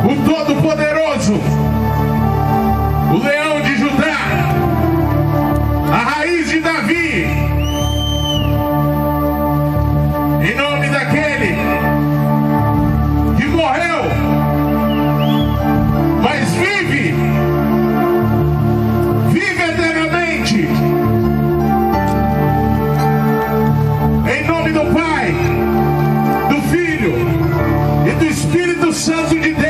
o Todo-Poderoso, o Leão de Judá, a raiz de Davi, em nome daquele que morreu, mas vive eternamente, em nome do Pai, do Filho e do Espírito Santo de Deus.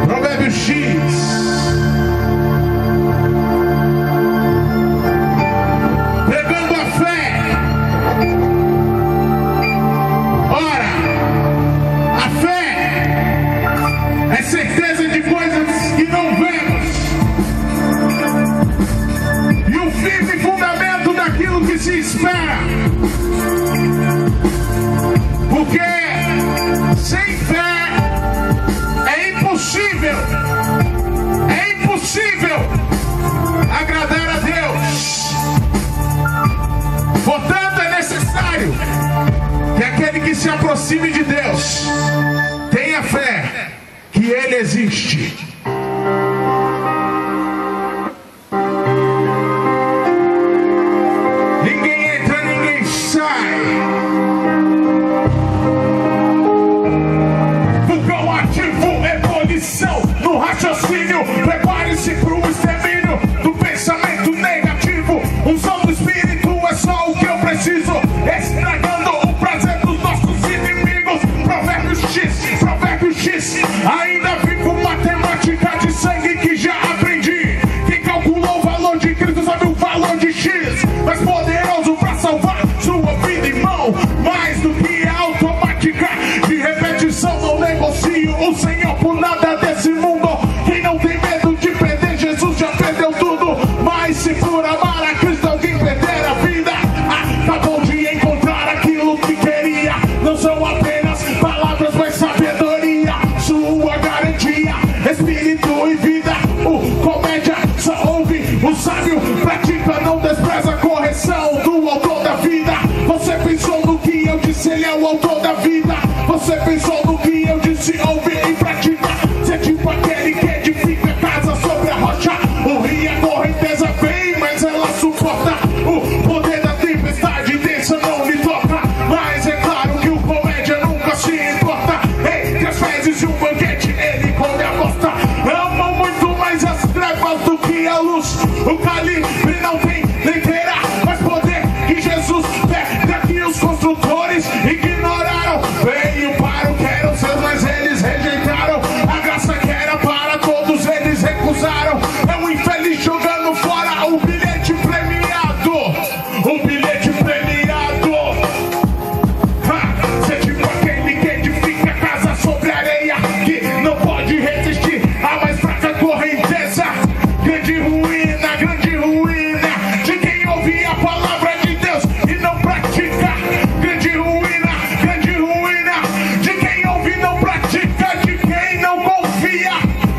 Provérbio X. Pregando a fé. Ora, a fé é certeza de coisas que não vemos e o firme fundamento daquilo que se espera. Porque sem fé é impossível agradar a Deus. Portanto, é necessário que aquele que se aproxime de Deus tenha fé que Ele existe. Ninguém entra, ninguém sai. Vulcão ativo, ebulição no raciocínio. Prepare-se para o extermínio do pensamento negativo. Unção do Espírito é só o que eu preciso, estragando o prazer dos nossos inimigos. Provérbio X, ainda vivo matemática de sangue que já aprendi. Quem calculou o valor de Cristo sabe o valor de X, mas poderoso para salvar sua vida, irmão. Mais do que automática, de repetição não negocio o Senhor por nada desse mundo. Quem não tem medo de perder Jesus já perdeu tudo. Mas se por amar a Cristo alguém perder a vida, acabou de encontrar aquilo que queria. Não são apenas palavras, mas sabedoria, sua garantia, espírito e vida. O comédia só ouve, o sábio pratica, não despreza a correção do autor da vida. Você pensou no que eu disse, ele é o autor da vida. Você pensou no que eu disse, ouve e pratica. Você é tipo aquele que edifica casa sobre a rocha. O rio, a correnteza vem, mas ela suporta. O poder da tempestade densa não lhe toca. Mas é claro que o comédia nunca se importa. Entre as fezes e um banquete ele come a bosta. Amam muito mais as trevas do que a luz. O calibre não tem leiteira, mas poder que Jesus pega que os construtores ignoraram. Veio para o que eram seus, mas eles rejeitaram. A graça que era para todos eles recusaram. É um infeliz jogando fora o bilhete premiado. O bilhete premiado. Você é tipo aquele que edifica a casa sobre areia, que não pode resistir a mais fraca correnteza. Grande ruína de quem ouve a palavra de Deus e não pratica. Grande ruína de quem ouve e não pratica. De quem não confia.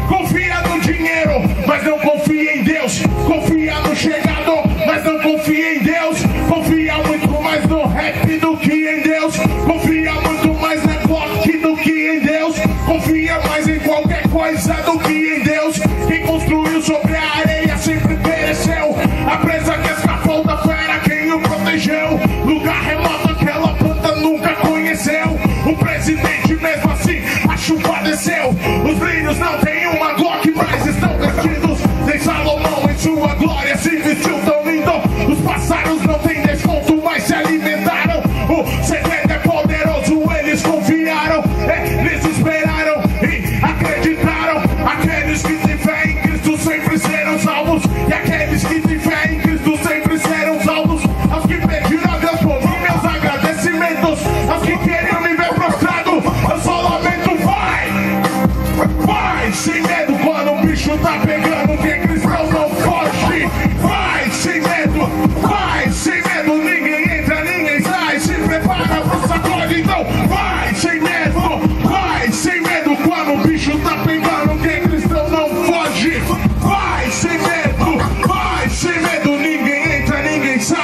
Confia no dinheiro, mas não confia em Deus. Confia no chegado, mas não confia em Deus. Confia muito mais no rap do que em Deus. Confia muito mais no network do que em Deus. Confia mais em qualquer coisa do que em Deus. Quem construiu sobre a areia sempre pereceu. A presa que escapou da fera, quem o protegeu. Lugar remoto aquela planta nunca conheceu. O presidente mesmo assim a chuva desceu. Os brilhos não têm uma Glock, mas estão vestidos. Nem Salomão em sua glória se vestiu tão lindo. Os pássaros não têm desconto, mas se alimentaram. O segredo é poderoso, eles confiaram. Eles esperaram e acreditaram. Aqueles que têm fé em Cristo sempre serão salvos. E aqueles que têm fé em Cristo sempre serão salvos. Aos que pediram a Deus por mim meus agradecimentos. Aos que queriam me ver prostrado, eu só lamento. Vai sem medo quando o bicho tá pegando. Quem cristão não foge. Vai sem medo, ninguém entra, ninguém sai. Se prepara pro sacode, então vai sem medo quando o bicho tá pegando. Quem cristão não foge. Vai sem medo, ninguém entra, ninguém sai.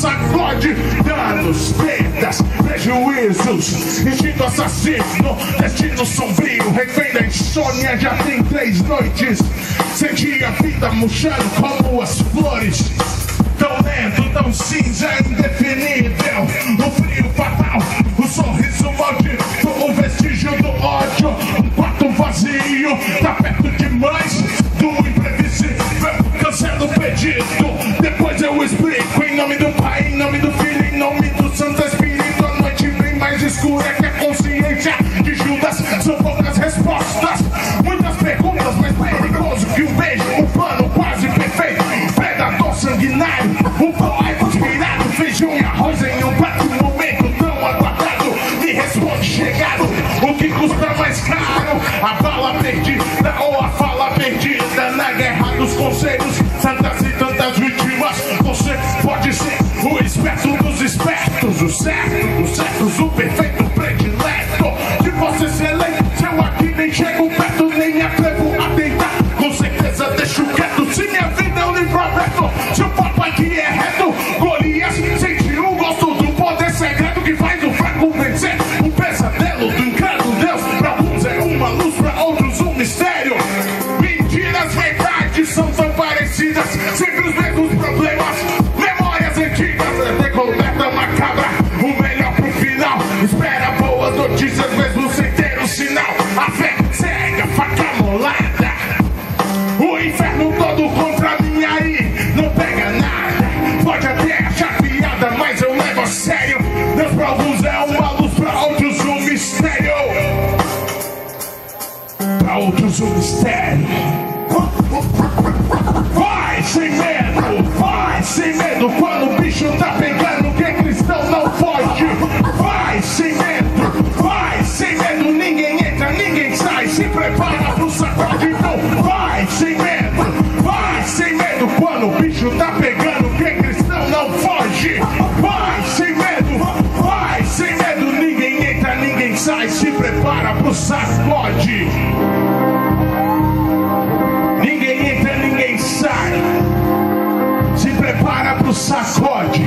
sacode. Danos, perdas, prejuízos, instinto assassino, destino sombrio, refém da insônia. Já tem 3 noites, senti a vida murchando como as flores. Tão lento, tão cinza, indefinível, o frio fatal, o sorriso maldito, o vestígio do ódio, um quarto vazio, tá perto demais do imprevisível. Cancelo o pedido, depois eu explico. Em nome do Pai, em nome do Filho, em nome do Santo Espírito. A noite bem mais escura que a consciência de Judas. São poucas respostas, muitas perguntas, mas perigoso que um beijo, um plano quase perfeito. Predador sanguinário, um poeta conspirado, feijão e arroz em um prato, um momento tão aguardado. Me responde chegado, o que custa mais caro? A bala perdida ou a fala perdida na guerra dos conselhos, tantas e tantas vítimas. Você pode ser o esperto dos espertos, o certo dos certos, o perfeito predileto. Se você se eleito, eu aqui nem chego perto, nem me atrevo a tentar. Com certeza deixo quieto, se minha vida é um livro aberto. Se o papo aqui é reto, Golias sentiu o gosto do poder secreto que faz o fraco vencer. Um pesadelo do incrédulo Deus, pra alguns é uma luz, pra outros um mistério. Mentiras, verdades são tão parecidas, sempre os mesmos problemas, memórias antigas, descoberta macabra, o melhor pro final. Espera boas notícias mesmo sem ter um sinal. A fé cega, faca molada, o inferno todo contra mim aí, não pega nada. Pode até achar piada, mas eu levo a sério. Deus pra alguns é uma luz, pra outros um mistério. Pra outros um mistério. Vai sem medo, vai sem medo. Quando o bicho tá pegando, quem é cristão não foge. Vai sem medo, vai sem medo. Ninguém entra, ninguém sai. Se prepara pro sacode, então vai sem medo, vai sem medo. Quando o bicho tá pegando, quem é cristão não foge. Vai sem medo, vai sem medo. Ninguém entra, ninguém sai. Se prepara pro sacode. Ninguém entra, ninguém sai. Se prepara pro sacode.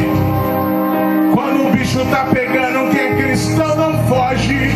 Quando o bicho tá pegando, quem é cristão não foge.